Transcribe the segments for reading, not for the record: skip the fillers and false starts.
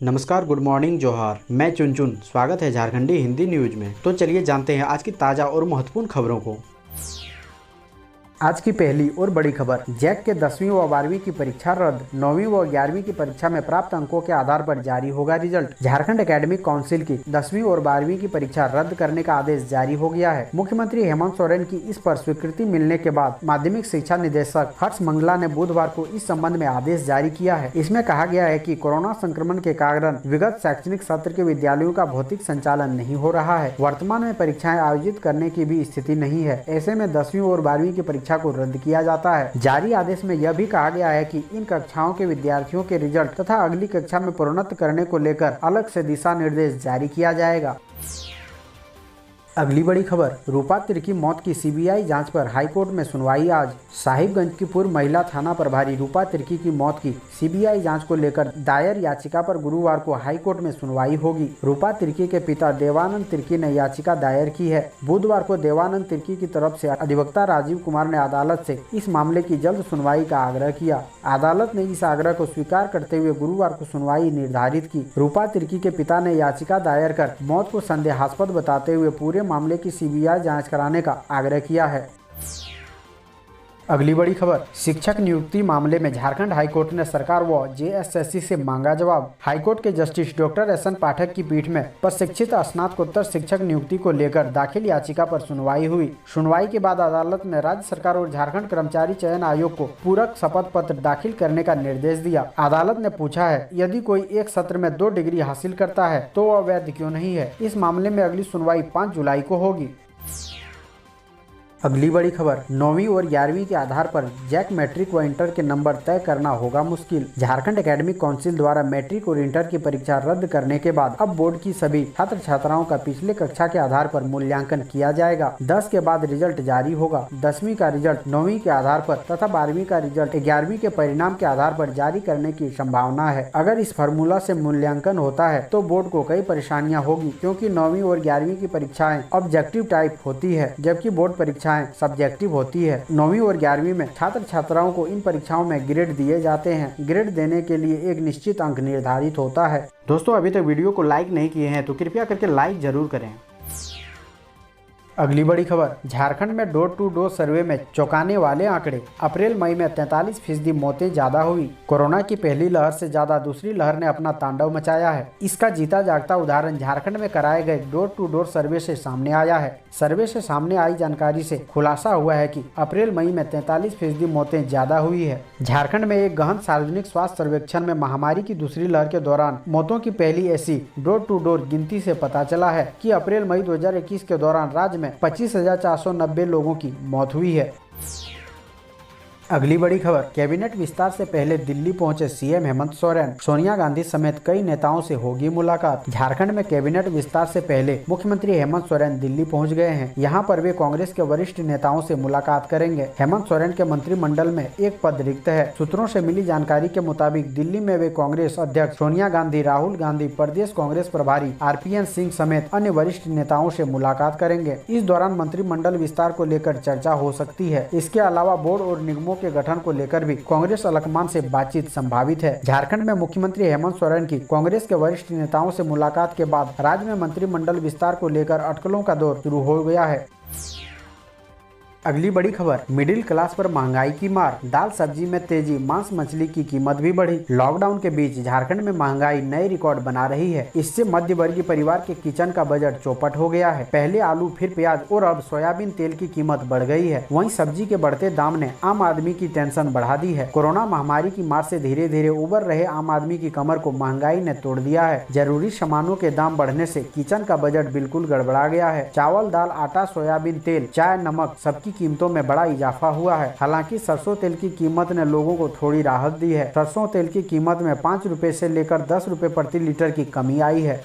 नमस्कार, good morning, जोहार। मैं चुनचुन। स्वागत है झारखंडी हिंदी न्यूज में। तो चलिए जानते हैं आज की ताज़ा और महत्वपूर्ण खबरों को। आज की पहली और बड़ी खबर, जैक के 10वीं व 12वीं की परीक्षा रद्द। 9वीं व 11वीं की परीक्षा में प्राप्त अंकों के आधार पर जारी होगा रिजल्ट। झारखंड एकेडमिक काउंसिल की 10वीं और 12वीं की परीक्षा रद्द करने का आदेश जारी हो गया है। मुख्यमंत्री हेमंत सोरेन की इस पर स्वीकृति मिलने के बाद माध्यमिक शिक्षा निदेशक हर्ष मंगला ने बुधवार को इस संबंध में आदेश जारी किया है। इसमें कहा गया है कि कोरोना संक्रमण के कारण विगत शैक्षणिक सत्र के विद्यालयों का भौतिक संचालन नहीं हो रहा है। वर्तमान में परीक्षाएं आयोजित करने की भी स्थिति नहीं है। ऐसे में 10वीं और 12वीं की परीक्षा को रद्द किया जाता है। जारी आदेश में यह भी कहा गया है कि इन कक्षाओं के विद्यार्थियों के रिजल्ट तथा अगली कक्षा में प्रोन्नत करने को लेकर अलग से दिशा निर्देश जारी किया जाएगा। अगली बड़ी खबर, रूपा तिर्की मौत की सीबीआई जांच पर हाईकोर्ट में सुनवाई आज। साहिबगंज की पूर्व महिला थाना प्रभारी रूपा तिर्की की मौत की सीबीआई जांच को लेकर दायर याचिका पर गुरुवार को हाईकोर्ट में सुनवाई होगी। रूपा तिर्की के पिता देवानंद तिर्की ने याचिका दायर की है। बुधवार को देवानंद तिर्की की तरफ से अधिवक्ता राजीव कुमार ने अदालत से इस मामले की जल्द सुनवाई का आग्रह किया। अदालत ने इस आग्रह को स्वीकार करते हुए गुरुवार को सुनवाई निर्धारित की। रूपा तिर्की के पिता ने याचिका दायर कर मौत को संदेहास्पद बताते हुए पूरे मामले की सीबीआई जांच कराने का आग्रह किया है। अगली बड़ी खबर, शिक्षक नियुक्ति मामले में झारखंड हाईकोर्ट ने सरकार व जेएसएससी से मांगा जवाब। हाईकोर्ट के जस्टिस डॉक्टर एस.एन. पाठक की पीठ में प्रशिक्षित स्नातकोत्तर शिक्षक नियुक्ति को लेकर दाखिल याचिका पर सुनवाई हुई। सुनवाई के बाद अदालत ने राज्य सरकार और झारखंड कर्मचारी चयन आयोग को पूरक शपथ पत्र दाखिल करने का निर्देश दिया। अदालत ने पूछा है, यदि कोई एक सत्र में 2 डिग्री हासिल करता है तो वह वैध क्यों नहीं है। इस मामले में अगली सुनवाई 5 जुलाई को होगी। अगली बड़ी खबर, 9वीं और 11वीं के आधार पर जैक मैट्रिक व इंटर के नंबर तय करना होगा मुश्किल। झारखंड एकेडमिक काउंसिल द्वारा मैट्रिक और इंटर की परीक्षा रद्द करने के बाद अब बोर्ड की सभी छात्र छात्राओं का पिछले कक्षा के आधार पर मूल्यांकन किया जाएगा। 10 के बाद रिजल्ट जारी होगा। 10वीं का रिजल्ट 9वीं के आधार पर तथा 12वीं का रिजल्ट 11वीं के परिणाम के आधार पर जारी करने की संभावना है। अगर इस फार्मूला से मूल्यांकन होता है तो बोर्ड को कई परेशानियाँ होगी, क्योंकि 9वीं और 11वीं की परीक्षाएं ऑब्जेक्टिव टाइप होती है, जबकि बोर्ड परीक्षाएं सब्जेक्टिव होती है। 9वीं और 11वीं में छात्र छात्राओं को इन परीक्षाओं में ग्रेड दिए जाते हैं। ग्रेड देने के लिए एक निश्चित अंक निर्धारित होता है। दोस्तों, अभी तक वीडियो को लाइक नहीं किए हैं तो कृपया करके लाइक जरूर करें। अगली बड़ी खबर, झारखंड में डोर टू डोर सर्वे में चौंकाने वाले आंकड़े। अप्रैल मई में 43% मौतें ज्यादा हुई। कोरोना की पहली लहर से ज्यादा दूसरी लहर ने अपना तांडव मचाया है। इसका जीता जागता उदाहरण झारखंड में कराए गए डोर टू डोर सर्वे से सामने आया है। सर्वे से सामने आई जानकारी से खुलासा हुआ है कि अप्रैल मई में 43% मौतें ज्यादा हुई है। झारखंड में एक गहन सार्वजनिक स्वास्थ्य सर्वेक्षण में महामारी की दूसरी लहर के दौरान मौतों की पहली ऐसी डोर टू डोर गिनती से पता चला है कि अप्रैल मई 2021 के दौरान राज्य में 25,490 लोगों की मौत हुई है। अगली बड़ी खबर, कैबिनेट विस्तार से पहले दिल्ली पहुंचे सीएम हेमंत सोरेन। सोनिया गांधी समेत कई नेताओं से होगी मुलाकात। झारखंड में कैबिनेट विस्तार से पहले मुख्यमंत्री हेमंत सोरेन दिल्ली पहुंच गए हैं। यहां पर वे कांग्रेस के वरिष्ठ नेताओं से मुलाकात करेंगे। हेमंत सोरेन के मंत्रिमंडल में एक पद रिक्त है। सूत्रों से मिली जानकारी के मुताबिक दिल्ली में वे कांग्रेस अध्यक्ष सोनिया गांधी, राहुल गांधी, प्रदेश कांग्रेस प्रभारी RPN सिंह समेत अन्य वरिष्ठ नेताओं से मुलाकात करेंगे। इस दौरान मंत्रिमंडल विस्तार को लेकर चर्चा हो सकती है। इसके अलावा बोर्ड और निगमों के गठन को लेकर भी कांग्रेस अलकमान से बातचीत संभावित है। झारखंड में मुख्यमंत्री हेमंत सोरेन की कांग्रेस के वरिष्ठ नेताओं से मुलाकात के बाद राज्य में मंत्रिमंडल विस्तार को लेकर अटकलों का दौर शुरू हो गया है। अगली बड़ी खबर, मिडिल क्लास पर महंगाई की मार। दाल सब्जी में तेजी, मांस मछली की कीमत भी बढ़ी। लॉकडाउन के बीच झारखंड में महंगाई नए रिकॉर्ड बना रही है। इससे मध्य वर्गीय परिवार के किचन का बजट चौपट हो गया है। पहले आलू, फिर प्याज और अब सोयाबीन तेल की कीमत बढ़ गई है। वहीं सब्जी के बढ़ते दाम ने आम आदमी की टेंशन बढ़ा दी है। कोरोना महामारी की मार से धीरे धीरे उबर रहे आम आदमी की कमर को महंगाई ने तोड़ दिया है। जरूरी सामानों के दाम बढ़ने से किचन का बजट बिल्कुल गड़बड़ा गया है। चावल, दाल, आटा, सोयाबीन तेल, चाय, नमक सबकी कीमतों में बड़ा इजाफा हुआ है। हालांकि सरसों तेल की कीमत ने लोगों को थोड़ी राहत दी है। सरसों तेल की कीमत में 5 रुपए से लेकर 10 रुपए प्रति लीटर की कमी आई है।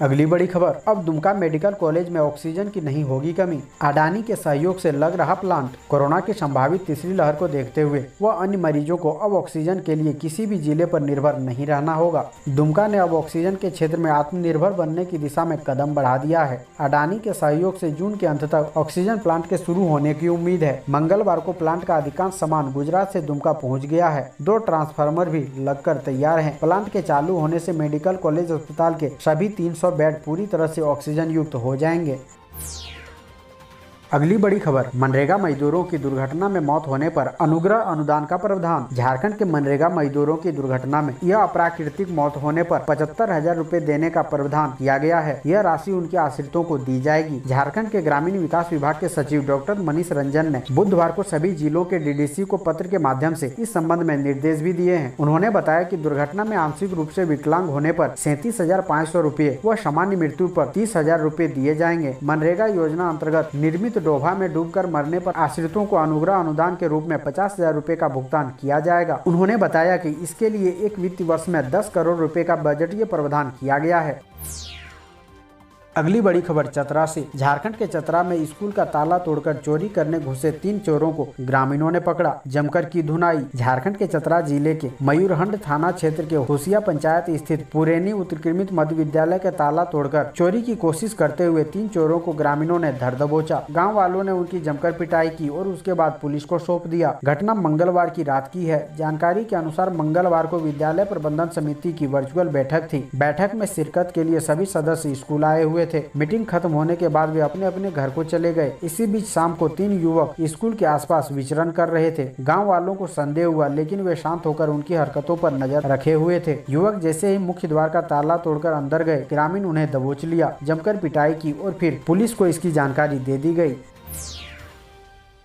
अगली बड़ी खबर, अब दुमका मेडिकल कॉलेज में ऑक्सीजन की नहीं होगी कमी। अडानी के सहयोग से लग रहा प्लांट। कोरोना की संभावित तीसरी लहर को देखते हुए व अन्य मरीजों को अब ऑक्सीजन के लिए किसी भी जिले पर निर्भर नहीं रहना होगा। दुमका ने अब ऑक्सीजन के क्षेत्र में आत्मनिर्भर बनने की दिशा में कदम बढ़ा दिया है। अडानी के सहयोग से जून के अंत तक ऑक्सीजन प्लांट के शुरू होने की उम्मीद है। मंगलवार को प्लांट का अधिकांश सामान गुजरात से दुमका पहुँच गया है। 2 ट्रांसफार्मर भी लगकर तैयार है। प्लांट के चालू होने से मेडिकल कॉलेज अस्पताल के सभी 300 बेड पूरी तरह से ऑक्सीजन युक्त हो जाएंगे। अगली बड़ी खबर, मनरेगा मजदूरों की दुर्घटना में मौत होने पर अनुग्रह अनुदान का प्रावधान। झारखंड के मनरेगा मजदूरों की दुर्घटना में यह अप्राकृतिक मौत होने पर 75,000 रुपए देने का प्रावधान किया गया है। यह राशि उनके आश्रितों को दी जाएगी। झारखंड के ग्रामीण विकास विभाग के सचिव डॉक्टर मनीष रंजन ने बुधवार को सभी जिलों के डीडीसी को पत्र के माध्यम से इस संबंध में निर्देश भी दिए हैं। उन्होंने बताया कि दुर्घटना में आंशिक रूप से विकलांग होने पर 37,500 रुपए व सामान्य मृत्यु पर 30,000 रुपए दिए जाएंगे। मनरेगा योजना अंतर्गत निर्मित डोभा में डूबकर मरने पर आश्रितों को अनुग्रह अनुदान के रूप में 50,000 रुपए का भुगतान किया जाएगा। उन्होंने बताया कि इसके लिए एक वित्तीय वर्ष में 10 करोड़ रुपए का बजटीय प्रावधान किया गया है। अगली बड़ी खबर चतरा से। झारखंड के चतरा में स्कूल का ताला तोड़कर चोरी करने घुसे 3 चोरों को ग्रामीणों ने पकड़ा, जमकर की धुनाई। झारखंड के चतरा जिले के मयूरहंड थाना क्षेत्र के होसिया पंचायत स्थित पुरेनी उत्कीर्णित मध्य विद्यालय का ताला तोड़कर चोरी की कोशिश करते हुए 3 चोरों को ग्रामीणों ने धर दबोचा। गाँव वालों ने उनकी जमकर पिटाई की और उसके बाद पुलिस को सौंप दिया। घटना मंगलवार की रात की है। जानकारी के अनुसार मंगलवार को विद्यालय प्रबंधन समिति की वर्चुअल बैठक थी। बैठक में शिरकत के लिए सभी सदस्य स्कूल आए हुए थे। मीटिंग खत्म होने के बाद वे अपने अपने घर को चले गए। इसी बीच शाम को 3 युवक स्कूल के आसपास विचरण कर रहे थे। गांव वालों को संदेह हुआ, लेकिन वे शांत होकर उनकी हरकतों पर नजर रखे हुए थे। युवक जैसे ही मुख्य द्वार का ताला तोड़कर अंदर गए, ग्रामीण उन्हें दबोच लिया, जमकर पिटाई की और फिर पुलिस को इसकी जानकारी दे दी गई।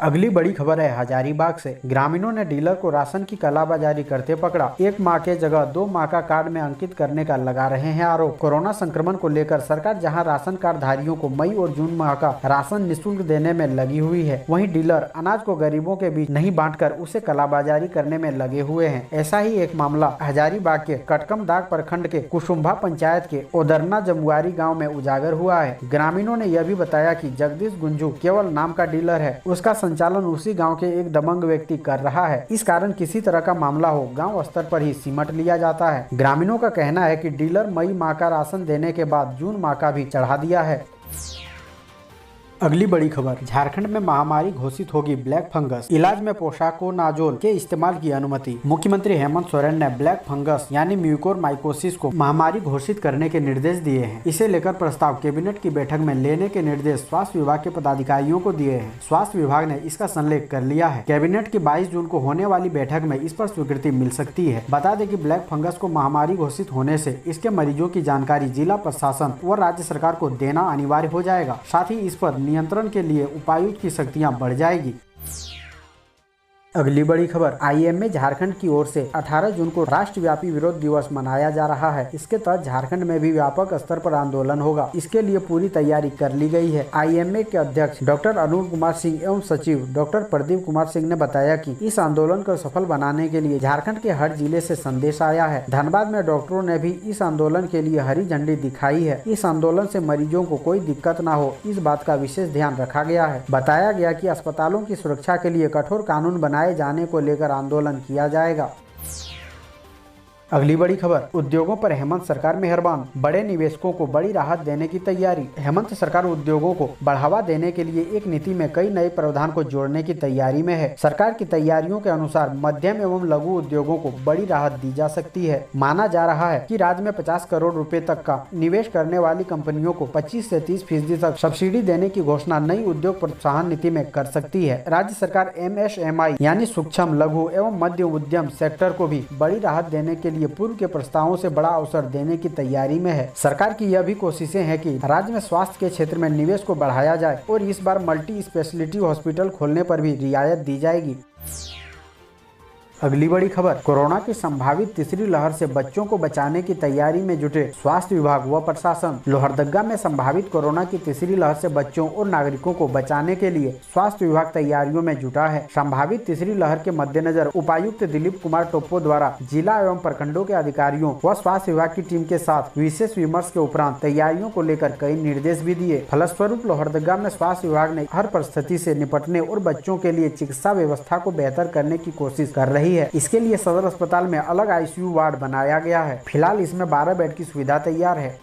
अगली बड़ी खबर है हजारीबाग से। ग्रामीणों ने डीलर को राशन की कालाबाजारी करते पकड़ा। 1 माह के जगह 2 माह का कार्ड में अंकित करने का लगा रहे हैं आरोप। कोरोना संक्रमण को लेकर सरकार जहां राशन कार्ड धारियों को मई और जून माह का राशन निःशुल्क देने में लगी हुई है, वहीं डीलर अनाज को गरीबों के बीच नहीं बांटकर उसे कालाबाजारी करने में लगे हुए हैं। ऐसा ही एक मामला हजारीबाग के कटकमदाग प्रखंड के कुसुम्भा पंचायत के ओदरना जमुआरी गाँव में उजागर हुआ है। ग्रामीणों ने यह भी बताया कि जगदीश गुंजू केवल नाम का डीलर है, उसका संचालन उसी गांव के एक दबंग व्यक्ति कर रहा है। इस कारण किसी तरह का मामला हो, गांव स्तर पर ही सिमट लिया जाता है। ग्रामीणों का कहना है कि डीलर मई माह का राशन देने के बाद जून माह का भी चढ़ा दिया है। अगली बड़ी खबर, झारखंड में महामारी घोषित होगी ब्लैक फंगस। इलाज में पोशाकोनाजोल के इस्तेमाल की अनुमति। मुख्यमंत्री हेमंत सोरेन ने ब्लैक फंगस यानी म्यूकोरमाइकोसिस को महामारी घोषित करने के निर्देश दिए हैं। इसे लेकर प्रस्ताव कैबिनेट की बैठक में लेने के निर्देश स्वास्थ्य विभाग के पदाधिकारियों को दिए हैं। स्वास्थ्य विभाग ने इसका संलेख कर लिया है। कैबिनेट की 22 जून को होने वाली बैठक में इस पर स्वीकृति मिल सकती है। बता दें कि ब्लैक फंगस को महामारी घोषित होने से इसके मरीजों की जानकारी जिला प्रशासन व राज्य सरकार को देना अनिवार्य हो जाएगा। साथ ही इस पर नियंत्रण के लिए उपायुक्त की शक्तियां बढ़ जाएगी। अगली बड़ी खबर, आईएमए झारखंड की ओर से 18 जून को राष्ट्रव्यापी विरोध दिवस मनाया जा रहा है। इसके तहत झारखंड में भी व्यापक स्तर पर आंदोलन होगा। इसके लिए पूरी तैयारी कर ली गई है। आईएमए के अध्यक्ष डॉक्टर अरुण कुमार सिंह एवं सचिव डॉक्टर प्रदीप कुमार सिंह ने बताया कि इस आंदोलन को सफल बनाने के लिए झारखंड के हर जिले से संदेश आया है। धनबाद में डॉक्टरों ने भी इस आंदोलन के लिए हरी झंडी दिखाई है। इस आंदोलन से मरीजों को कोई दिक्कत न हो, इस बात का विशेष ध्यान रखा गया है। बताया गया कि अस्पतालों की सुरक्षा के लिए कठोर कानून बनाए जाने को लेकर आंदोलन किया जाएगा। अगली बड़ी खबर, उद्योगों पर हेमंत सरकार मेहरबान, बड़े निवेशकों को बड़ी राहत देने की तैयारी। हेमंत सरकार उद्योगों को बढ़ावा देने के लिए एक नीति में कई नए प्रावधान को जोड़ने की तैयारी में है। सरकार की तैयारियों के अनुसार मध्यम एवं लघु उद्योगों को बड़ी राहत दी जा सकती है। माना जा रहा है कि राज्य में 50 करोड़ रुपए तक का निवेश करने वाली कंपनियों को 25 से 30% तक सब्सिडी देने की घोषणा नई उद्योग प्रोत्साहन नीति में कर सकती है। राज्य सरकार MSMI यानी सूक्ष्म लघु एवं मध्यम उद्यम सेक्टर को भी बड़ी राहत देने के लिए पूर्व के प्रस्तावों से बड़ा अवसर देने की तैयारी में है। सरकार की यह भी कोशिशें हैं कि राज्य में स्वास्थ्य के क्षेत्र में निवेश को बढ़ाया जाए और इस बार मल्टी स्पेशलिटी हॉस्पिटल खोलने पर भी रियायत दी जाएगी। अगली बड़ी खबर, कोरोना की संभावित तीसरी लहर से बच्चों को बचाने की तैयारी में जुटे स्वास्थ्य विभाग व प्रशासन। लोहरदगा में संभावित कोरोना की तीसरी लहर से बच्चों और नागरिकों को बचाने के लिए स्वास्थ्य विभाग तैयारियों में जुटा है। संभावित तीसरी लहर के मद्देनजर उपायुक्त दिलीप कुमार टोप्पो द्वारा जिला एवं प्रखंडों के अधिकारियों व स्वास्थ्य विभाग की टीम के साथ विशेष विमर्श के उपरांत तैयारियों को लेकर कई निर्देश भी दिए। फलस्वरूप लोहरदगा में स्वास्थ्य विभाग ने हर परिस्थिति से निपटने और बच्चों के लिए चिकित्सा व्यवस्था को बेहतर करने की कोशिश कर रही है। इसके लिए सदर अस्पताल में अलग आईसीयू वार्ड बनाया गया है। फिलहाल इसमें 12 बेड की सुविधा तैयार है।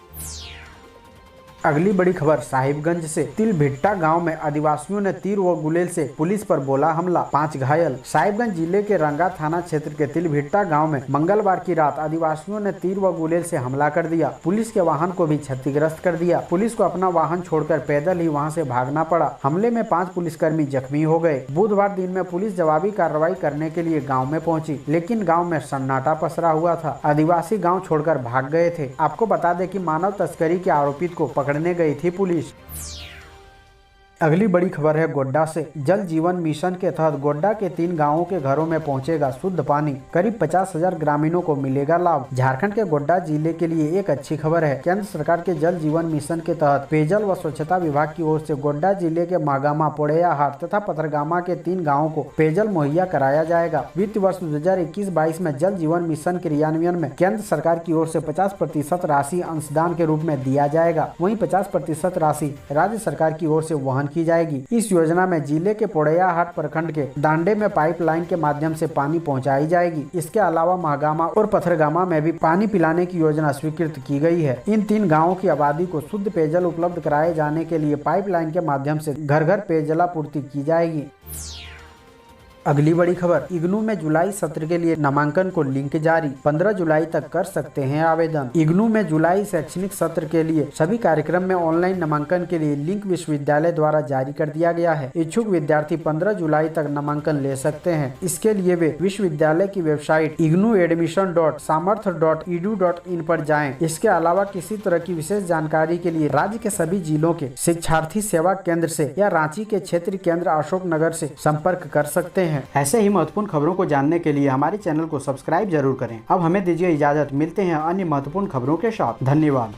अगली बड़ी खबर, साहिबगंज से तिलभिट्टा गांव में आदिवासियों ने तीर व गुलेल से पुलिस पर बोला हमला, 5 घायल। साहिबगंज जिले के रंगा थाना क्षेत्र के तिलभिट्टा गांव में मंगलवार की रात आदिवासियों ने तीर व गुलेल से हमला कर दिया। पुलिस के वाहन को भी क्षतिग्रस्त कर दिया। पुलिस को अपना वाहन छोड़कर पैदल ही वहां से भागना पड़ा। हमले में 5 पुलिसकर्मी जख्मी हो गए। बुधवार दिन में पुलिस जवाबी कार्रवाई करने के लिए गाँव में पहुंची, लेकिन गाँव में सन्नाटा पसरा हुआ था। आदिवासी गाँव छोड़कर भाग गए थे। आपको बता दें कि मानव तस्करी के आरोपित को पकड़ने गई थी पुलिस। अगली बड़ी खबर है गोड्डा से। जल जीवन मिशन के तहत गोड्डा के 3 गांवों के घरों में पहुंचेगा शुद्ध पानी। करीब 50,000 ग्रामीणों को मिलेगा लाभ। झारखंड के गोड्डा जिले के लिए एक अच्छी खबर है। केंद्र सरकार के जल जीवन मिशन के तहत पेयजल व स्वच्छता विभाग की ओर से गोड्डा जिले के मागामा, पोड़ैयाहाट तथा पथरगामा के 3 गाँवों को पेयजल मुहैया कराया जाएगा। वित्त वर्ष 2021-22 में जल जीवन मिशन क्रियान्वयन में केंद्र सरकार की ओर से 50% राशि अंशदान के रूप में दिया जाएगा। वहीं 50% राशि राज्य सरकार की ओर से वहन की जाएगी। इस योजना में जिले के पोड़ैयाहाट प्रखंड के दांडे में पाइपलाइन के माध्यम से पानी पहुंचाई जाएगी। इसके अलावा महागामा और पथरगामा में भी पानी पिलाने की योजना स्वीकृत की गई है। इन 3 गांवों की आबादी को शुद्ध पेयजल उपलब्ध कराए जाने के लिए पाइपलाइन के माध्यम से घर घर पेयजलापूर्ति की जाएगी। अगली बड़ी खबर, इग्नू में जुलाई सत्र के लिए नामांकन को लिंक जारी, 15 जुलाई तक कर सकते हैं आवेदन। इग्नू में जुलाई शैक्षणिक सत्र के लिए सभी कार्यक्रम में ऑनलाइन नामांकन के लिए लिंक विश्वविद्यालय द्वारा जारी कर दिया गया है। इच्छुक विद्यार्थी 15 जुलाई तक नामांकन ले सकते हैं। इसके लिए वे विश्वविद्यालय की वेबसाइट ignuadmission.samarth.edu.in पर जाएं। इसके अलावा किसी तरह की विशेष जानकारी के लिए राज्य के सभी जिलों के शिक्षार्थी सेवा केंद्र से या रांची के क्षेत्रीय केंद्र अशोकनगर से संपर्क कर सकते हैं। ऐसे ही महत्वपूर्ण खबरों को जानने के लिए हमारे चैनल को सब्सक्राइब जरूर करें। अब हमें दीजिए इजाजत, मिलते हैं अन्य महत्वपूर्ण खबरों के साथ। धन्यवाद।